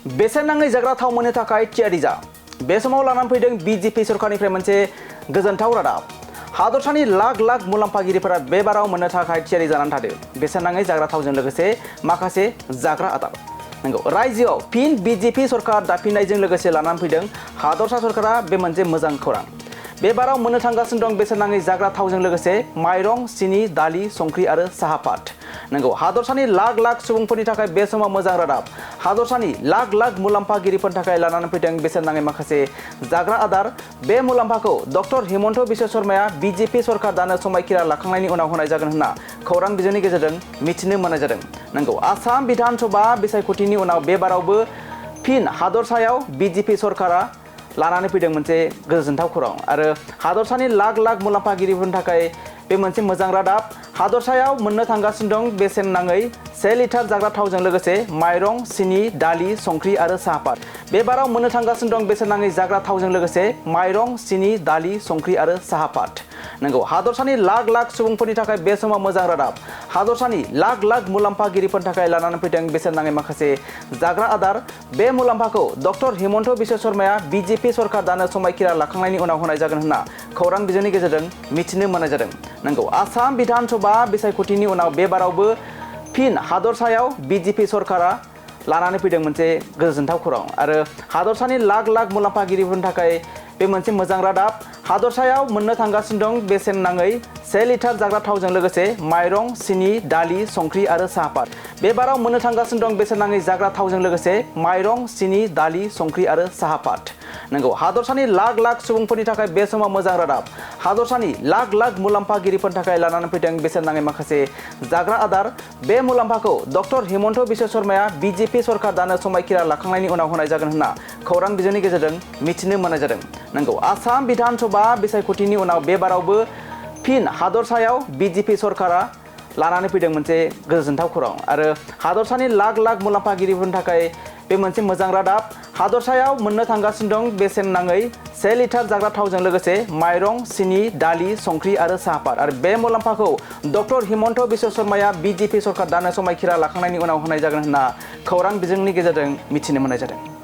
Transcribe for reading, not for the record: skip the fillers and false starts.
बेसेन नाङै जाग्रा थाव मोननो थाखाय थियारि जा। बे समाव लानानै फैदों बिजेपि सरकारनिफ्राय मोनसे गोजोनथाव रादाब। हादरसानि लाख लाख मुलाम्फागिरिफोरा बे बाराव मोननो थाखाय थियारि जानानै थादों। बेसेन नाङै जाग्रा थावजों लोगोसे माखासे जाग्रा आदार। नंगौ, रायजोआव फिन बिजेपि सरकार दाफिननायजों लोगोसे लानानै फैदों हादरसा सरकारा बे मोनसे मोजां खौरां। बे बाराव मोननो थांगासिनो दं बेसेन नाङै जाग्रा थावजों लोगोसे माइरं, सिनि, दालि, संख्रि आरो साहा पात। नंगौ, हादरसानि लाख लाख सुबुंफोरनि थाखाय बे समाव मोजां रादाब। हादरसानि लाख लाख मुलाम्फागिरिफोरनि थाखाय लानानै फैदों बेसेन नाङै माखासे जाग्रा आदार। बे मुलाम्फाखौ डक्टर हिमन्त बिश्व शर्माया बिजेपि सरकार दानो समायखिरा लाखांनायनि उनाव होनाय जागोन होनना खौरां बिजोंनि गेजेरजों मिथिनो मोननाय जादों। नंगौ, आसाम बिधान सभा बिसायख'थिनि उनाव बे बारावबो फिन हादरसायाव बिजेपि सरकारा लानानै फैदों मोनसे गोजोनथाव खौरां आरो हादरसानि लाख लाख मुलाम्फागिरिफोरनि थाखाय बे मोनसे मोजां रादाब। हादरसायाव मोननो थांगासिनो दं बेसेन नाङै 1 लिटार जाग्रा थावजों लोगोसे माइरं, सिनि, दालि, संख्रि आरो साहा पात। बे बाराव मोननो थांगासिनो दं बेसेन नाङै जाग्रा थावजों लोगोसे माइरं, सिनि, दालि, संख्रि आरो साहा पात। नंगौ, हादरसानि लाख लाख सुबुंफोरनि थाखाय बे समाव मोजां रादाब। हादरसानि लाख लाख मुलाम्फागिरिफोरनि थाखाय लानानै फैदों बेसेन नाङै माखासे जाग्रा आदार। बे मुलाम्फाखौ डक्टर हिमन्त बिश्व शर्माया बिजेपि सरकार दानो समायखिरा लाखांनायनि उनाव होनाय जागोन होनना खौरां बिजोंनि गेजेरजों मिथिनो मोननाय जादों। नंगौ, आसाम बिधान सभा बिसायख'थिनि उनाव बे बारावबो फिन हादरसायाव बिजेपि सरकारा लानानै फैदों मोनसे गोजोनथाव खौरां आरो हादरसानि लाख लाख मुलाम्फागिरिफोरनि थाखाय बे मोनसे मोजां रादाब। हादरसायाव मोननो थांगासिनो दं बेसेन नाङै 1 लिटार जाग्रा थावजों लोगोसे माइरं, सिनि, दालि, संख्रि आरो साहा पात। बे बाराव मोननो थांगासिनो दं बेसेन नाङै जाग्रा थावजों लोगोसे माइरं, सिनि, दालि, संख्रि आरो साहा पात। नंगौ, हादरसानि लाख लाख सुबुंफोरनि थाखाय बे समाव मोजां रादाब। हादरसानि लाख लाख मुलाम्फागिरिफोरनि थाखाय लानानै फैदों बेसेन नाङै माखासे जाग्रा आदार। बे मुलाम्फाखौ डक्टर हिमन्त बिश्व शर्माया बिजेपि सरकार दानो समायखिरा लाखांनायनि उनाव होनाय जागोन होनना खौरां बिजोंनि गेजेरजों मिथिनो मोननाय जादों। नंगौ, आसाम बिधान सभा बिसायख'थिनि उनाव बे बारावबो फिन हादरसायाव बिजेपि सरकारा लानानै फैदों मोनसे गोजोनथाव खौरां आरो हादरसानि लाख लाख मुलाम्फागिरिफोरनि थाखाय बे मोनसे मोजां रादाब। हादरसायाव मोननो थांगासिनो दं बेसेन नाङै 1 लिटार जाग्रा थावजों लोगोसे माइरं, सिनि, दालि, संख्रि आरो साहा पात आरो बे मुलाम्फाखौ डक्टर हिमन्त बिश्व शर्माया बिजेपि सरकार दानो समायखिरा लाखांनायनि उनाव होनाय जागोन होनना खौरां बिजोंनि गेजेरजों मिथिनो मोननाय जादों।